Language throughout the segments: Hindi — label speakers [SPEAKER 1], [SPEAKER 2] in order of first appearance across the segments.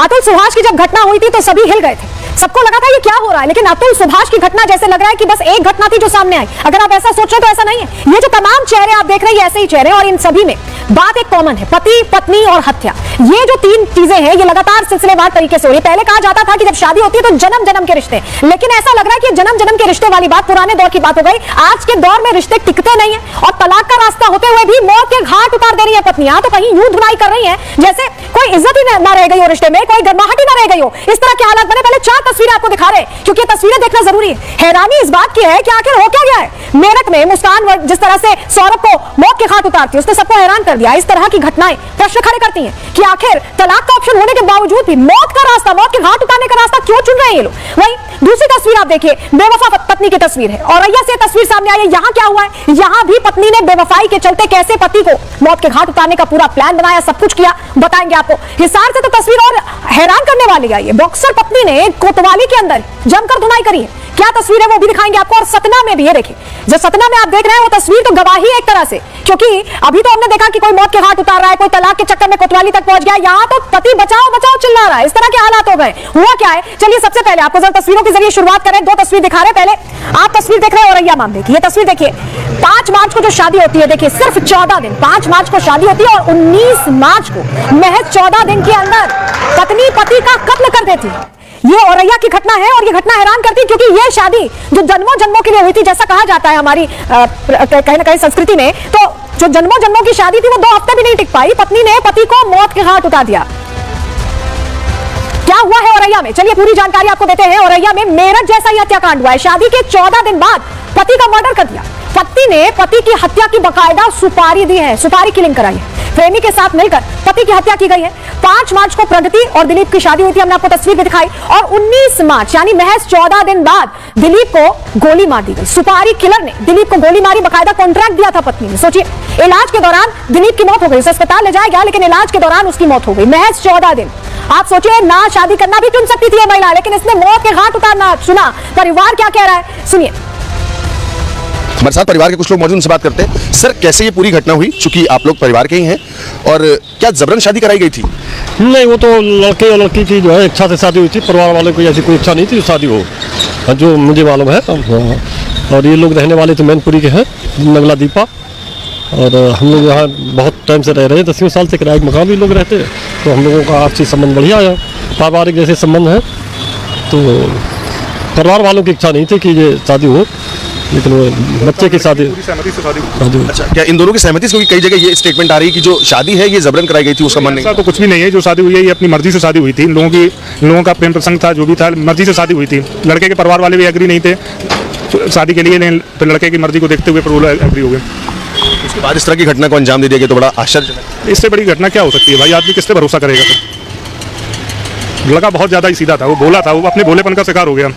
[SPEAKER 1] अतुल सुभाष की जब घटना हुई थी तो सभी हिल गए थे, सबको लगा था ये क्या हो रहा है, लेकिन अतुल सुभाष की घटना जैसे लग रहा है कि बस एक घटना थी जो सामने आई। अगर आप ऐसा सोच रहे तो ऐसा नहीं है। ये जो तमाम चेहरे आप देख रहे हैं ये ऐसे ही चेहरे, और इन सभी में बात एक कॉमन है, पति पत्नी और हत्या। ये जो तीन चीजें हैं ये लगातार सिलसिलेवार तरीके से हो रही है। पहले कहा जाता था कि जब शादी होती है तो जन्म जन्म के रिश्ते, लेकिन ऐसा लग रहा है कि जन्म जन्म के रिश्ते वाली बात पुराने दौर की बात हो गई। आज के दौर में रिश्ते टिकते नहीं है और तलाक का रास्ता होते हुए भी मौत के घाट उतार दे रही है पत्नियां, तो कहीं यूं धुनाई कर रही है जैसे कोई इज्जत ही ना रह गई हो रिश्ते में, कोई गर्माहट ही ना रह गई हो। इस तरह के हालात बने। पहले 4 तस्वीरें आपको दिखा रहे हैं क्योंकि तस्वीरें देखना जरूरी है। हैरानी इस बात की है कि आखिर हो क्या गया है। मेरठ में मुस्कान जिस तरह से सौरभ को मौत के घाट उतारती है उसने सबको हैरान कर दिया। इस तरह की घटनाएं प्रश्न खड़े करती हैं कि आखिर तलाक का ऑप्शन होने के बावजूद भी मौत का रास्ता, मौत के घाट उतारने का रास्ता क्यों चुन रहे हैं ये लोग। वहीं दूसरी तस्वीर आप देखिए, बेवफा पत्नी की तस्वीर है। औरैया से तस्वीर सामने आई है। यहां क्या हुआ है, यहां भी पत्नी ने बेवफाई के चलते कैसे पति को मौत के घाट उतारने का पूरा प्लान बनाया, सब कुछ किया, बताएंगे आपको। हिसार से तो तस्वीर और हैरान करने वाली आई है। बॉक्सर पत्नी ने कोतवाली के अंदर जमकर धुनाई करी है। क्या तस्वीर है वो भी दिखाएंगे आपको। और सतना में भी, ये देखिए जो सतना में आप देख रहे हैं वो तस्वीर तो गवाही है एक तरह से, क्योंकि अभी तो हमने देखा कि कोई मौत के घाट उतार रहा है, कोई तलाक के चक्कर में कोतवाली तक पहुंच गया, यहां तो पति बचाओ बचाओ चिल्ला रहा है। इस तरह के हालात हो गए। हुआ क्या है, चलिए सबसे पहले आपको जरा तस्वीरों के जरिए शुरुआत करें। 2 तस्वीर दिखा रहे हैं। पहले आप तस्वीर देख रहे हैं औरैया मामले की। ये तस्वीर देखिए, 5 मार्च को जो शादी होती है, देखिए सिर्फ 14 दिन, 5 मार्च को शादी होती है और 19 मार्च को महज 14 दिन के अंदर पत्नी पति का कत्ल कर देती है। ये औरैया की घटना है और ये घटना हैरान करती है क्योंकि ये शादी जो जन्मों जन्मों के लिए हुई थी, जैसा कहा जाता है हमारी कहीं ना कहीं संस्कृति में, तो जो जन्मों जन्मों की शादी थी वो 2 हफ्ते भी नहीं टिक पाई। पत्नी ने पति को मौत के घाट उतार दिया। क्या हुआ है औरैया में, चलिए पूरी जानकारी आपको देते हैं। औरैया में मेरठ जैसा ही हत्याकांड हुआ है। शादी के 14 दिन बाद पति का मर्डर कर दिया। पत्नी ने पति की हत्या की बकायदा सुपारी दी है, सुपारी किलिंग कराई है। प्रेमी के साथ मिलकर पति की हत्या की गई है। 5 मार्च को प्रगति और दिलीप की शादी हुई थी, हमने आपको तस्वीर भी दिखाई, और 19 मार्च यानी महज 14 दिन बाद दिलीप को गोली मार दी गई। सुपारी किलर ने दिलीप को गोली मारी, बकायदा कॉन्ट्रैक्ट दिया था पत्नी ने। सोचिए, इलाज के दौरान दिलीप की मौत हो गई, उसे अस्पताल ले जाया गया लेकिन इलाज के दौरान उसकी मौत हो गई। महज 14 दिन। आप सोचिए, ना शादी करना भी चुन सकती थी ये महिला, लेकिन इसने मौत के घाट उतारना चुना। परिवार क्या कह रहा है सुनिए।
[SPEAKER 2] हमारे साथ परिवार के कुछ लोग मौजूद, उनसे बात करते हैं। सर, कैसे ये पूरी घटना हुई, चूंकि आप लोग परिवार के ही हैं, और क्या जबरन शादी कराई गई थी?
[SPEAKER 3] नहीं, वो तो लड़के और लड़की की जो है इच्छा से शादी हुई थी। परिवार वालों की ऐसी कोई इच्छा नहीं थी जो शादी हो, जो मुझे मालूम है। और ये लोग रहने वाले तो मैनपुरी के हैं, नगला दीपा, और हम लोग यहाँ बहुत टाइम से रह रहे हैं, 10 साल से किराए के मकान भी लोग रहते हैं। तो हम लोगों का आपसी संबंध बढ़िया है, पारिवारिक जैसे संबंध है। तो परिवार वालों की इच्छा नहीं थी कि ये शादी हो, लेकिन वो बच्चे की शादी
[SPEAKER 2] सहमति से शादी हुई। अच्छा, क्या इन दोनों की सहमति से? क्योंकि कई जगह ये स्टेटमेंट आ रही है कि जो शादी है ये जबरन कराई गई थी, उसका मन नहीं।
[SPEAKER 4] ऐसा तो कुछ भी नहीं है, जो शादी हुई है ये अपनी मर्जी से शादी हुई थी। इन लोगों का प्रेम प्रसंग था, जो भी था मर्जी से शादी हुई थी। लड़के के परिवार वाले भी एग्री नहीं थे शादी के लिए, लेकिन फिर लड़के की मर्जी को देखते हुए फिर एग्री हो गए।
[SPEAKER 2] उसके बाद इस तरह की घटना को अंजाम दे दिया गया तो बड़ा आश्चर्यजनक।
[SPEAKER 4] इससे बड़ी घटना क्या हो सकती है भाई? आदमी किस पे भरोसा करेगा? फिर लड़का बहुत ज्यादा ही सीधा था, वो बोला था, वो अपने भोलेपन का शिकार हो गया।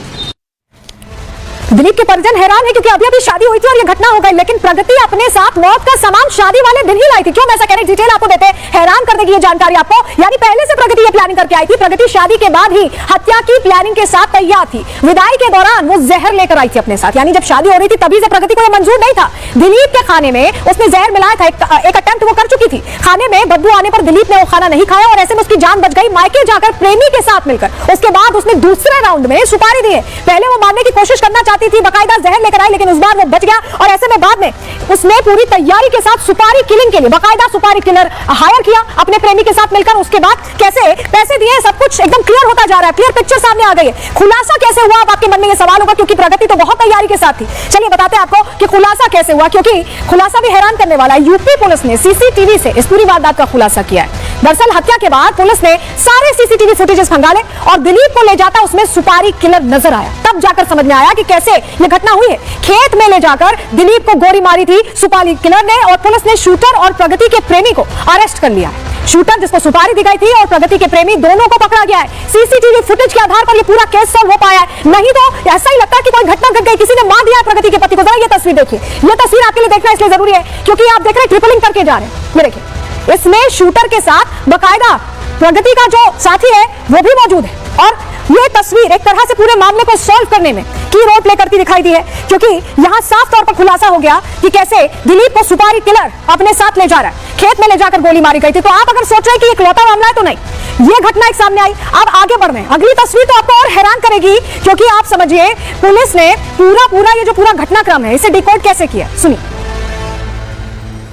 [SPEAKER 1] दिलीप के परिजन हैरान है क्योंकि अभी अभी शादी हुई थी और ये घटना हो गई, लेकिन प्रगति अपने साथ मौत का सामान शादी वाले दिन ही लाई थी। क्यों मैं ऐसा कह रही, डिटेल आपको देते हैं, हैरान कर देगी ये जानकारी आपको। यानी पहले से प्रगति ये प्लानिंग करके आई थी। प्रगति शादी के बाद ही हत्या की प्लानिंग के साथ तैयार थी। विदाई के दौरान वो जहर लेकर आई थी अपने साथ, यानी जब शादी हो रही थी तभी से प्रगति को यह मंजूर नहीं था। दिलीप के खाने में उसने जहर मिलाया था, एक अटेम्प्ट वो कर चुकी थी। खाने में बदबू आने पर दिलीप ने वो खाना नहीं खाया और ऐसे में उसकी जान बच गई। मायके जाकर प्रेमी के साथ मिलकर उसके बाद उसने दूसरे राउंड में सुपारी दी है। पहले वो मारने की कोशिश करना चाहती थी, बकायदा जहर लेकर आई, लेकिन उस बार वो बच गया और ऐसे में बाद में उसने पूरी तैयारी के साथ सुपारी किलिंग के लिए बकायदा सुपारी किलर हायर किया अपने प्रेमी के साथ मिलकर। उसके बाद कैसे पैसे दिए, सब कुछ एकदम क्लियर होता जा रहा है, क्लियर पिक्चर सामने आ गई है। खुलासा कैसे हुआ, अब आपके मन में ये सवाल होगा, क्योंकि प्रगति तो बहुत तैयारी के साथ थी। चलिए बताते हैं आपको कि खुलासा कैसे हुआ, क्योंकि खुलासा भी हैरान करने वाला है। यूपी पुलिस ने सीसीटीवी से इस पूरी वारदात का खुलासा किया है। दरअसल हत्या के बाद पुलिस ने सारे सीसीटीवी फुटेजेस खंगाले और दिलीप को ले जाता उसमें सुपारी किलर नजर आया। तब जाकर समझ में आया कि कैसे ये घटना हुई है। खेत में ले जाकर दिलीप को गोली मारी थी सुपारी किलर ने और पुलिस ने शूटर और प्रगति के प्रेमी को अरेस्ट कर लिया है। शूटर जिसको सुपारी दी गई थी और प्रगति के प्रेमी दोनों को पकड़ा गया है। सीसीटीवी फुटेज के आधार पर ये पूरा केस सॉल्व हो पाया है, नहीं तो ऐसा ही लगता है कि कोई घटना घट गई, किसी ने मार दिया प्रगति के पति को। जरा ये तस्वीर देखिए, ये तस्वीर आपके लिए देखना इसलिए जरूरी है क्योंकि आप देख रहे हैं ट्रिपलिंग करके जा रहे हैं। ये देखिए, इसमें शूटर के साथ बकायदा प्रगति का जो साथी है वो भी मौजूद है और ये तस्वीर एक तरह से पूरे मामले को सॉल्व करने में की रोल प्ले करती दिखाई दी है, क्योंकि यहां साफ तौर पर खुलासा हो गया कि कैसे दिलीप को सुपारी किलर अपने साथ ले जा रहा है, खेत में ले जाकर गोली मारी गई थी। तो आप अगर सोच रहे हैं कि एक लौता मामला है, तो नहीं, ये घटना एक सामने आई। अब आगे बढ़ रहे हैं, अगली तस्वीर तो आपको और हैरान करेगी, क्योंकि आप समझिए पुलिस ने पूरा ये जो पूरा घटनाक्रम है इसे डिकोड कैसे किया, सुनिए।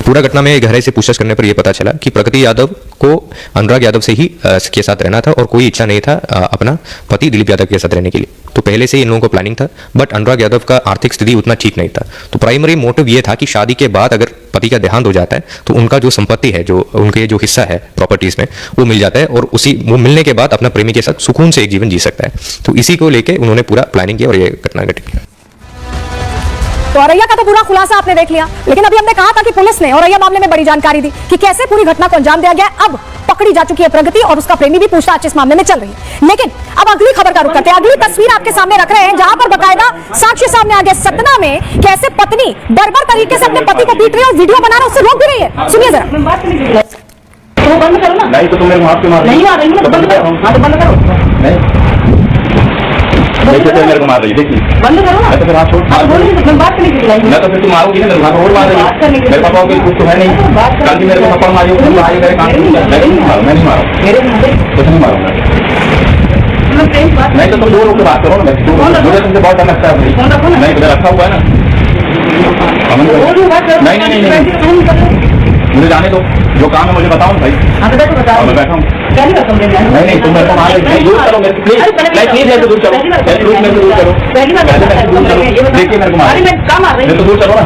[SPEAKER 5] पूरा घटना में गहराई से पूछताछ करने पर यह पता चला कि प्रकृति यादव को अनुराग यादव से ही के साथ रहना था और कोई इच्छा नहीं था अपना पति दिलीप यादव के साथ रहने के लिए। तो पहले से इन लोगों को प्लानिंग था, बट अनुराग यादव का आर्थिक स्थिति उतना ठीक नहीं था। तो प्राइमरी मोटिव ये था कि शादी के बाद अगर पति का देहांत हो जाता है तो उनका जो संपत्ति है, जो उनके जो हिस्सा है प्रॉपर्टीज में, वो मिल जाता है और वो मिलने के बाद अपना प्रेमी के साथ सुकून से एक जीवन जी सकता है। तो इसी को लेकर उन्होंने पूरा प्लानिंग किया और ये घटना घटी।
[SPEAKER 1] तो औरैया का तो पूरा खुलासा आपने देख लिया, लेकिन अभी हमने कहा था कि पुलिस ने औरैया मामले में बड़ी जानकारी दी कि कैसे पूरी घटना को अंजाम दिया गया। अब पकड़ी जा चुकी है प्रगति और उसका प्रेमी भी पूछताछ इस मामले में चल रही है। लेकिन अब अगली खबर का रुख करते हैं। अगली तस्वीर आपके सामने रख रहे हैं, जहां पर बकायदा साक्ष्य सामने आ गया। सतना में कैसे पत्नी बर्बर तरीके से अपने पति को पीट रही है और वीडियो बना रहा है, उससे रोक भी रही है। सुनिए जरा।
[SPEAKER 6] तो बंद करो ना।
[SPEAKER 7] नहीं तो तुम मेरे को हाथ पे मार
[SPEAKER 6] नहीं मार रही है, बंद करो। हाँ तो बंद करो।
[SPEAKER 7] नहीं देखिए तो मेरे को मार रही है, देखिए
[SPEAKER 6] बंद करो ना।
[SPEAKER 7] तो फिर हाथ छोड़
[SPEAKER 6] आप बोलिए तो मैं बात करने के लिए
[SPEAKER 7] मैं तो फिर तुम मारोगी ना, मेरे को और मार रही है। मेरे पापा को कुछ तो है नहीं, कल भी मेरे को थप्पड़ मारी, तुम भाई मेरे कान मैं नहीं मारूं,
[SPEAKER 6] मेरे
[SPEAKER 7] कुछ नहीं मारूंगा। नहीं तो तुम दूर होकर बात करो ना, मुझे तुमसे बहुत डर लगता है। नहीं उधर रखा हुआ है ना, नहीं मुझे जाने दो, जो काम है मुझे बताओ भाई। मैं बैठा हूँ। नहीं तुम मेरे को मार रही, दूर करो मेरे प्लीज, प्लीज ऐसे दूर चलो, मेरे से दूर करो। देखिए मेरे को मार रही है तो दूर चलो ना।